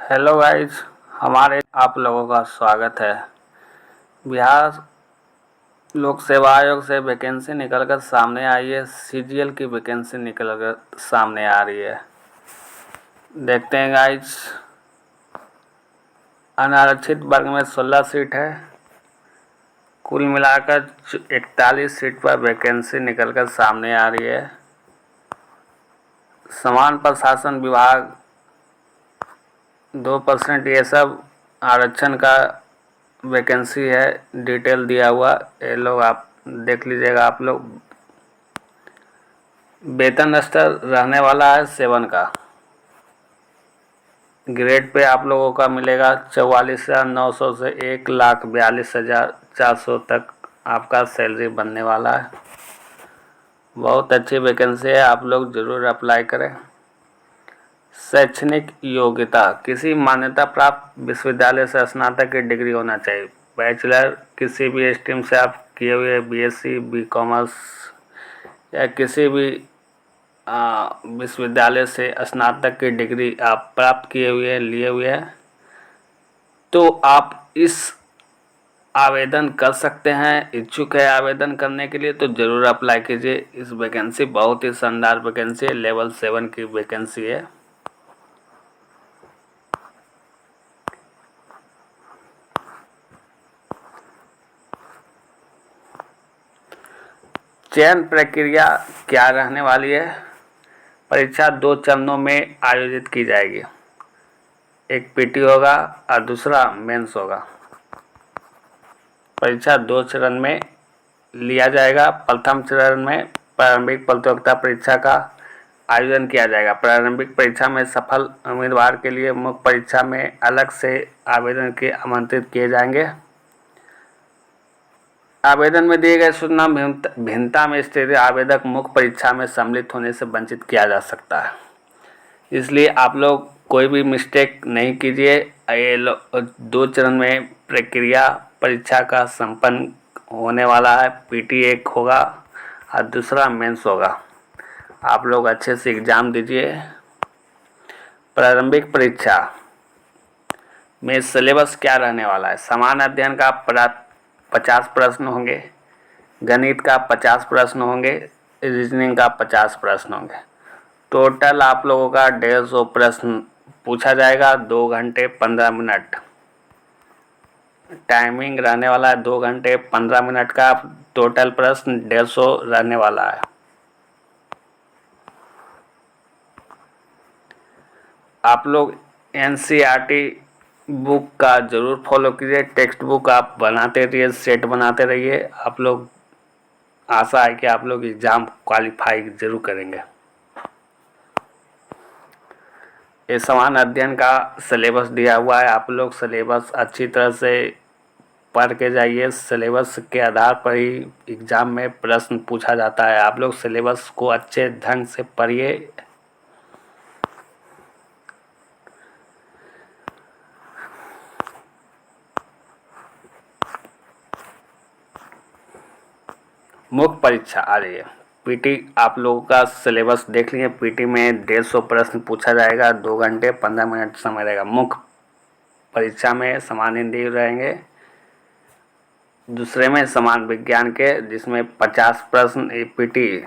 Hello guys, हमारे आप लोगों का स्वागत है। बिहार लोक सेवा आयोग से वैकेंसी निकलकर सामने आई है। सीजीएल की वैकेंसी निकलकर सामने आ रही है। देखते हैं गाइस, अनारक्षित वर्ग में 16 सीट है। कुल मिलाकर 41 सीट पर वैकेंसी निकलकर सामने आ रही है। समान प्रशासन विभाग 2% ये सब आरक्षण का वैकेंसी है। डिटेल दिया हुआ ये लोग आप देख लीजिएगा। आप लोग वेतन स्तर रहने वाला है 7 का। ग्रेड पे आप लोगों का मिलेगा 44,900 से 1,42,400 तक आपका सैलरी बनने वाला है। बहुत अच्छी वैकेंसी है, आप लोग ज़रूर अप्लाई करें। शैक्षणिक योग्यता किसी मान्यता प्राप्त विश्वविद्यालय से स्नातक की डिग्री होना चाहिए। बैचलर किसी भी स्ट्रीम से आप किए हुए, बीएससी, बी.कॉमर्स या किसी भी विश्वविद्यालय से स्नातक की डिग्री आप प्राप्त किए हुए लिए हुए हैं तो आप इस आवेदन कर सकते हैं। इच्छुक है आवेदन करने के लिए तो ज़रूर अप्लाई कीजिए। इस वैकेंसी बहुत ही शानदार वैकेंसी है, लेवल 7 की वैकेंसी है। चयन प्रक्रिया क्या रहने वाली है? परीक्षा 2 चरणों में आयोजित की जाएगी। एक पीटी होगा और दूसरा मेंस होगा। परीक्षा 2 चरण में लिया जाएगा। प्रथम चरण में प्रारंभिक प्रतियोगिता परीक्षा का आयोजन किया जाएगा। प्रारंभिक परीक्षा में सफल उम्मीदवार के लिए मुख्य परीक्षा में अलग से आवेदन के आमंत्रित किए जाएंगे। आवेदन में दिए गए सूचना भिन्नता में स्थित आवेदक मुख्य परीक्षा में सम्मिलित होने से वंचित किया जा सकता है। इसलिए आप लोग कोई भी मिस्टेक नहीं कीजिए। ये 2 चरण में प्रक्रिया परीक्षा का संपन्न होने वाला है। पीटी एक होगा और दूसरा मेंस होगा। आप लोग अच्छे से एग्ज़ाम दीजिए। प्रारंभिक परीक्षा में सिलेबस क्या रहने वाला है? सामान्य अध्ययन का 50 प्रश्न होंगे, गणित का 50 प्रश्न होंगे, रीजनिंग का 50 प्रश्न होंगे। टोटल आप लोगों का 150 प्रश्न पूछा जाएगा। 2 घंटे 15 मिनट टाइमिंग रहने वाला है। 2 घंटे 15 मिनट का टोटल प्रश्न 150 रहने वाला है। आप लोग एनसीईआरटी बुक का ज़रूर फॉलो कीजिए। टेक्स्ट बुक आप बनाते रहिए, सेट बनाते रहिए। आप लोग आशा है कि आप लोग एग्ज़ाम क्वालिफाई जरूर करेंगे। ये समान अध्ययन का सिलेबस दिया हुआ है। आप लोग सिलेबस अच्छी तरह से पढ़ के जाइए। सिलेबस के आधार पर ही एग्ज़ाम में प्रश्न पूछा जाता है। आप लोग सिलेबस को अच्छे ढंग से पढ़िए। मुख्य परीक्षा आ रही है। पीटी आप लोगों का सिलेबस देख लीजिए। पीटी में 150 प्रश्न पूछा जाएगा। 2 घंटे 15 मिनट समय रहेगा। मुख्य परीक्षा में समान हिंदी रहेंगे। दूसरे में समान विज्ञान के, जिसमें 50 प्रश्न पीटी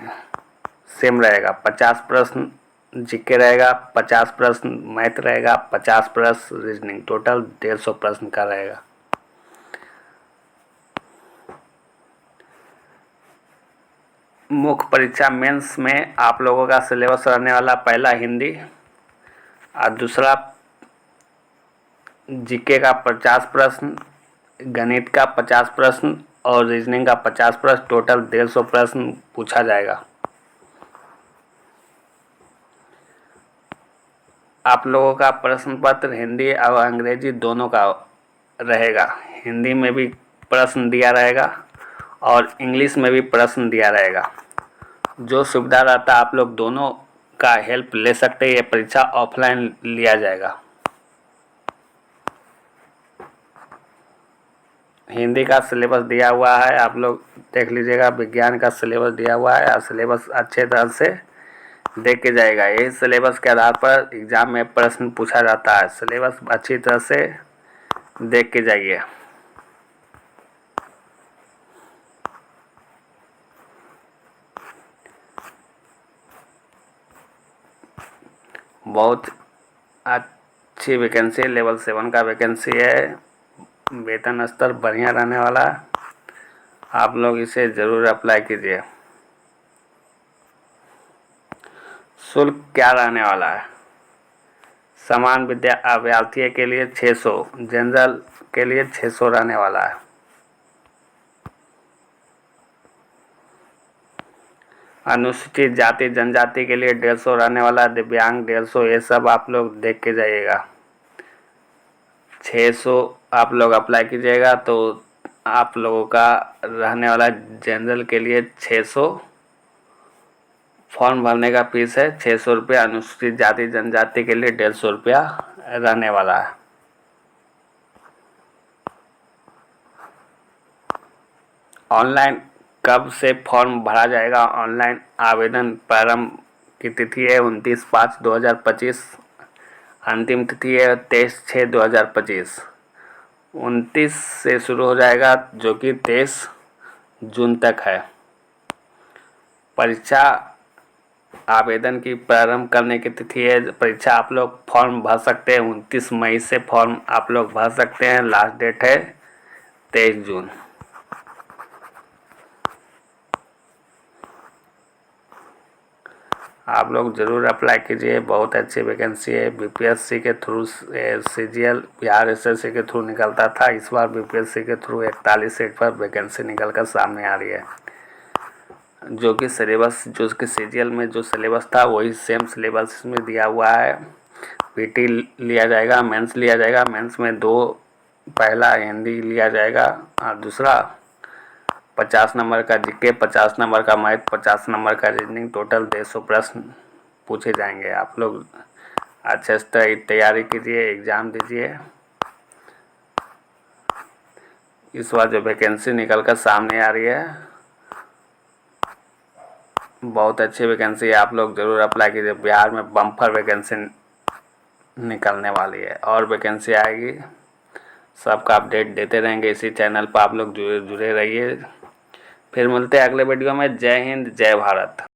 सेम रहेगा। 50 प्रश्न जीके रहेगा, 50 प्रश्न मैथ रहेगा, 50 प्रश्न रीजनिंग, टोटल 150 प्रश्न का रहेगा। मुख्य परीक्षा मेंस में आप लोगों का सिलेबस रहने वाला पहला हिंदी और दूसरा जीके का 50 प्रश्न, गणित का 50 प्रश्न और रीजनिंग का 50 प्रश्न, टोटल 150 प्रश्न पूछा जाएगा। आप लोगों का प्रश्न पत्र हिंदी और अंग्रेजी दोनों का रहेगा। हिंदी में भी प्रश्न दिया रहेगा और इंग्लिश में भी प्रश्न दिया रहेगा। जो सुविधा रहता है आप लोग दोनों का हेल्प ले सकते हैं। ये परीक्षा ऑफलाइन लिया जाएगा। हिंदी का सिलेबस दिया हुआ है, आप लोग देख लीजिएगा। विज्ञान का सिलेबस दिया हुआ है और सिलेबस अच्छे तरह से देख के जाइएगा। यही सिलेबस के आधार पर एग्ज़ाम में प्रश्न पूछा जाता है। सिलेबस अच्छी तरह से देख के जाइए। बहुत अच्छी वैकेंसी, लेवल 7 का वैकेंसी है, वेतन स्तर बढ़िया रहने वाला है। आप लोग इसे ज़रूर अप्लाई कीजिए। शुल्क क्या रहने वाला है? समान विद्या अभ्यर्थी के लिए 600, जनरल के लिए 600 रहने वाला है। अनुसूचित जाति जनजाति के लिए 150 रहने वाला, दिव्यांग 150। ये सब आप लोग देख के जाइएगा। 600 आप लोग अप्लाई कीजिएगा तो आप लोगों का रहने वाला जनरल के लिए 600, फॉर्म भरने का फीस है 600 रुपया। अनुसूचित जाति जनजाति के लिए 150 रुपया रहने वाला है। ऑनलाइन कब से फॉर्म भरा जाएगा? ऑनलाइन आवेदन प्रारंभ की तिथि है 29/5/2025। अंतिम तिथि है 23/6/2025। 29 से शुरू हो जाएगा जो कि 23 जून तक है। परीक्षा आवेदन की प्रारंभ करने की तिथि है, परीक्षा आप लोग फॉर्म भर सकते हैं 29 मई से फॉर्म आप लोग भर सकते हैं। लास्ट डेट है 23 जून। आप लोग ज़रूर अप्लाई कीजिए। बहुत अच्छी वैकेंसी है। बीपीएससी के थ्रू, सीजीएल बिहार एसएससी के थ्रू निकलता था, इस बार बीपीएससी के थ्रू 41 सीट पर वैकेंसी निकल कर सामने आ रही है। जो कि सिलेबस, जो कि सीजीएल में जो सिलेबस था वही सेम सिलेबस में दिया हुआ है। पीटी लिया जाएगा, मेंस लिया जाएगा। मेंस में 2, पहला हिंदी लिया जाएगा और दूसरा 50 नंबर का जीके, 50 नंबर का मैथ, 50 नंबर का रीजनिंग। टोटल 150 प्रश्न पूछे जाएंगे। आप लोग अच्छे से तैयारी कीजिए, एग्ज़ाम दीजिए। इस बार जो वैकेंसी निकल कर सामने आ रही है बहुत अच्छी वैकेंसी है। आप लोग ज़रूर अप्लाई कीजिए। बिहार में बम्पर वैकेंसी निकलने वाली है और वैकेंसी आएगी। सबका अपडेट देते रहेंगे इसी चैनल पर। आप लोग जुड़े रहिए। फिर मिलते हैं अगले वीडियो में। जय हिंद, जय भारत।